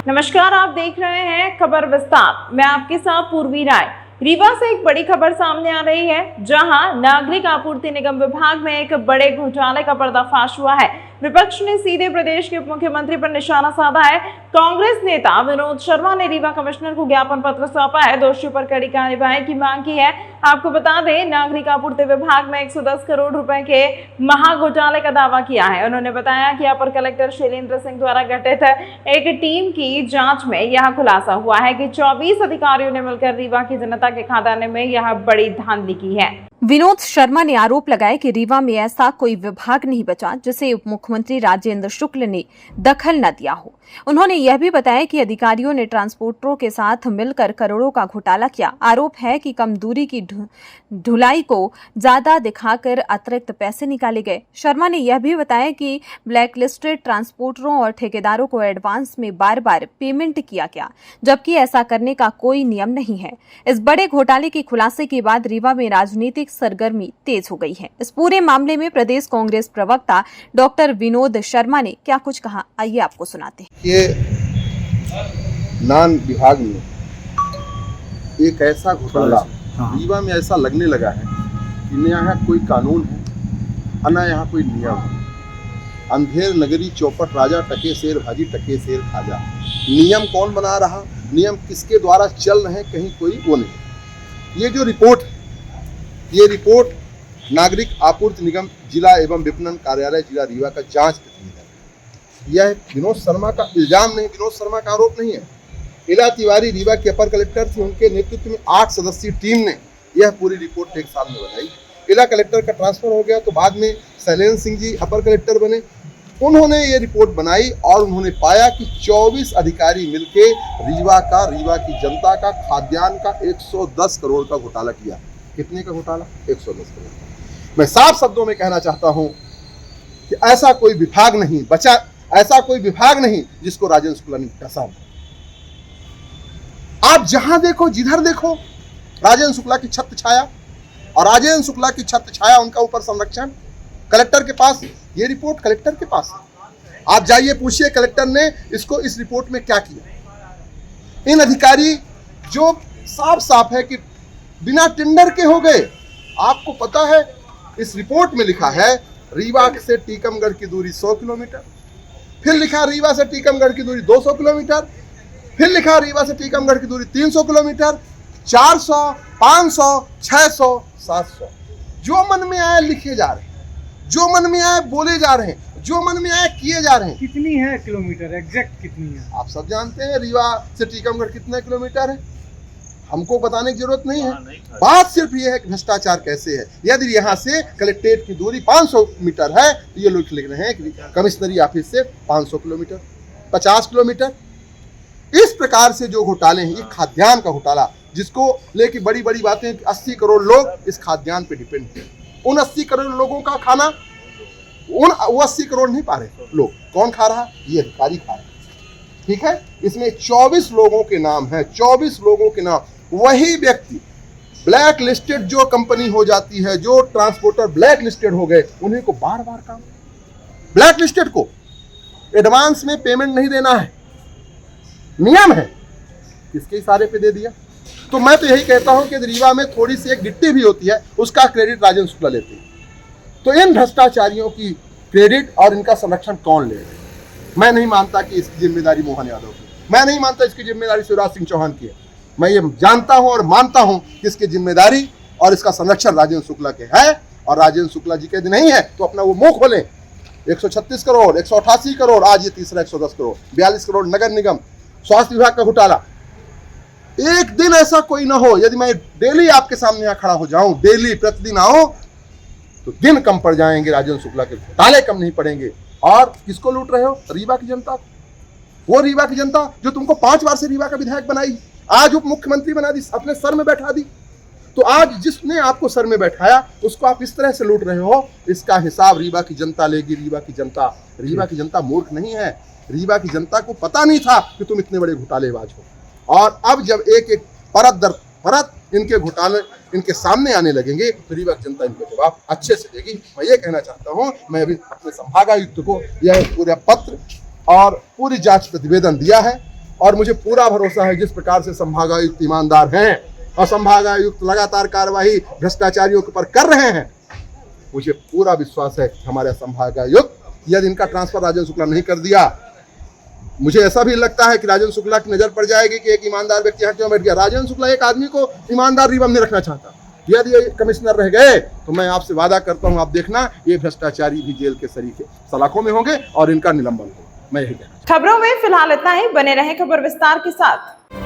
नमस्कार, आप देख रहे हैं खबर विस्तार। मैं आपके साथ पूर्वी राय। रीवा से एक बड़ी खबर सामने आ रही है, जहां नागरिक आपूर्ति निगम विभाग में एक बड़े घोटाले का पर्दाफाश हुआ है। विपक्ष ने सीधे प्रदेश के उप मुख्यमंत्री पर निशाना साधा है। कांग्रेस नेता विनोद शर्मा ने रीवा कमिश्नर को ज्ञापन पत्र सौंपा है। दोषियों पर कड़ी कार्रवाई की मांग की है। आपको बता दें, नागरिक आपूर्ति विभाग में 110 करोड़ रुपए के महा घोटाले का दावा किया है। उन्होंने बताया कि अपर कलेक्टर शैलेंद्र सिंह द्वारा गठित एक टीम की जांच में यह खुलासा हुआ है कि 24 अधिकारियों ने मिलकर रीवा की जनता के खाताने में यह बड़ी धांधली की है। विनोद शर्मा ने आरोप लगाया कि रीवा में ऐसा कोई विभाग नहीं बचा जिसे उप मुख्यमंत्री राजेंद्र शुक्ल ने दखल न दिया हो। उन्होंने यह भी बताया कि अधिकारियों ने ट्रांसपोर्टरों के साथ मिलकर करोड़ों का घोटाला किया। आरोप है कि कम दूरी की ढुलाई को ज्यादा दिखाकर अतिरिक्त पैसे निकाले गए। शर्मा ने यह भी बताया कि ब्लैकलिस्टेड ट्रांसपोर्टरों और ठेकेदारों को एडवांस में बार बार पेमेंट किया गया, जबकि ऐसा करने का कोई नियम नहीं है। इस बड़े घोटाले के खुलासे के बाद रीवा में राजनीतिक सरगर्मी तेज हो गई है। इस पूरे मामले में प्रदेश कांग्रेस प्रवक्ता डॉक्टर विनोद शर्मा ने क्या कुछ कहा, आइए आपको सुनाते हैं। ये नान विभाग में एक ऐसा घोटाला रीवा में ऐसा लगने लगा है कि न यहाँ कोई कानून है और न यहाँ कोई नियम है। अंधेर नगरी चौपट राजा टके शेर भाजी टके शेर खाजा। नियम कौन बना रहा, नियम किसके द्वारा चल रहे हैं, कहीं कोई वो नहीं। ये जो रिपोर्ट है, ये रिपोर्ट नागरिक आपूर्ति निगम जिला एवं विपणन कार्यालय जिला रीवा का जांच प्रतिवेदन है। यह विनोद शर्मा का इल्जाम नहीं, विनोद शर्मा का आरोप नहीं है। इला तिवारी रीवा के अपर कलेक्टर थे, उनके नेतृत्व में 8 सदस्यीय टीम ने यह पूरी रिपोर्ट एक साल में बनाई। इला कलेक्टर का ट्रांसफर हो गया तो बाद में शैलेंद्र सिंह जी अपर कलेक्टर बने। उन्होंने ये रिपोर्ट बनाई और उन्होंने पाया कि 24 अधिकारी मिलके रीवा की जनता का खाद्यान्न का 110 करोड़ का घोटाला किया। कितने का घोटाला? 110 करोड़। मैं साफ शब्दों में कहना चाहता हूं कि ऐसा कोई विभाग नहीं बचा, ऐसा कोई विभाग नहीं जिसको राजेंद्र शुक्ला ने डसा। आप जहां देखो, जिधर देखो, राजेंद्र शुक्ला की छत्र छाया, और राजेंद्र शुक्ला की छत्र छाया, उनका ऊपर संरक्षण कलेक्टर के पास। ये रिपोर्ट कलेक्टर के पास है। आप जाइए, पूछिए कलेक्टर ने इसको इस रिपोर्ट में क्या किया। इन अधिकारी जो साफ साफ है कि बिना टेंडर के हो गए। आपको पता है इस रिपोर्ट में लिखा है रीवा से टीकमगढ़ की दूरी 100 किलोमीटर, फिर लिखा रीवा से टीकमगढ़ की दूरी 200 किलोमीटर, फिर लिखा रीवा से टीकमगढ़ की दूरी 300 किलोमीटर, 400, 500, 600, 700। जो मन में आए लिखे जा रहे हैं, जो मन में आए बोले जा रहे हैं, जो मन में आए किए जा रहे हैं। कितनी है किलोमीटर, एग्जैक्ट कितनी है? आप सब जानते हैं रीवा से टीकमगढ़ कितने किलोमीटर है, हमको बताने की जरूरत नहीं है। बात सिर्फ ये है कि भ्रष्टाचार कैसे है। यदि यहाँ से कलेक्ट्रेट की दूरी 500 मीटर है तो ये लोग लिख रहे हैं कि कमिश्नरी ऑफिस से 500 किलोमीटर, 50 किलोमीटर। इस प्रकार से जो घोटाले हैं, ये खाद्यान्न का घोटाला, जिसको लेके बड़ी बड़ी बातें, 80 करोड़ लोग इस खाद्यान्न पे डिपेंड हैं। उन 80 करोड़ लोगों का खाना, वो 80 करोड़ नहीं पा रहे लोग। कौन खा रहा? ये अधिकारी खा रहे। ठीक है, इसमें 24 लोगों के नाम है, 24 लोगों के नाम। वही व्यक्ति ब्लैक लिस्टेड जो कंपनी हो जाती है, जो ट्रांसपोर्टर ब्लैक लिस्टेड हो गए, उन्हीं को बार बार काम, ब्लैक लिस्टेड को एडवांस में पेमेंट नहीं देना है, नियम है, किसके इशारे पे दे दिया। तो मैं तो यही कहता हूं कि रीवा में थोड़ी सी एक गिट्टी भी होती है, उसका क्रेडिट राजेंद्र शुक्ला लेते हैं। तो इन भ्रष्टाचारियों की क्रेडिट और इनका संरक्षण कौन ले? मैं नहीं मानता कि इसकी जिम्मेदारी मोहन यादव की, मैं नहीं मानता इसकी जिम्मेदारी शिवराज सिंह चौहान की है। मैं ये जानता हूं और मानता हूं कि इसकी जिम्मेदारी और इसका संरक्षण राजेंद्र शुक्ला के है। और राजेंद्र शुक्ला जी के यदि नहीं है तो अपना वो मुंह खोलें। 136 करोड़, 188 करोड़, आज ये तीसरा 110 करोड़, 42 करोड़ नगर निगम, स्वास्थ्य विभाग का घोटाला। एक दिन ऐसा कोई ना हो, यदि मैं डेली आपके सामने यहाँ खड़ा हो जाऊं, डेली प्रतिदिन आओ, तो दिन कम पड़ जाएंगे, राजेंद्र शुक्ला के घोटाले कम नहीं पड़ेंगे। और किसको लूट रहे हो? रीवा की जनता को। वो रीवा की जनता जो तुमको 5 बार से रीवा का विधायक बनाई, आज उप मुख्यमंत्री बना दी, अपने सर में बैठा दी। तो आज जिसने आपको सर में बैठाया उसको आप इस तरह से लूट रहे हो, इसका हिसाब रीवा की जनता लेगी। रीवा की जनता मूर्ख नहीं है। रीवा की जनता को पता नहीं था कि तुम इतने बड़े घोटालेबाज हो। और अब जब एक एक परत दर परत इनके घोटाले इनके सामने आने लगेंगे तो रीवा की जनता इनको जवाब अच्छे से देगी। मैं ये कहना चाहता हूँ, मैं अभी अपने संभागायुक्त को यह पूरा पत्र और पूरी जांच प्रतिवेदन दिया है। और मुझे पूरा भरोसा है जिस प्रकार से संभागायुक्त ईमानदार हैं और संभागायुक्त लगातार कार्यवाही भ्रष्टाचारियों के ऊपर कर रहे हैं, मुझे पूरा विश्वास है कि हमारे संभागायुक्त यदि इनका ट्रांसफर राजेंद्र शुक्ला नहीं कर दिया, मुझे ऐसा भी लगता है कि राजेंद्र शुक्ला की नजर पड़ जाएगी कि एक ईमानदार व्यक्ति यहाँ क्यों बैठ गया। राजेंद्र शुक्ला एक आदमी को ईमानदार रीवा में नहीं रखना चाहता। यदि ये कमिश्नर रह गए तो मैं आपसे वादा करता हूँ, आप देखना ये भ्रष्टाचारी भी जेल के सलाखों में होंगे और इनका निलंबन होगा। मैं यही कहना। खबरों में फिलहाल इतना ही। बने रहे खबर विस्तार के साथ।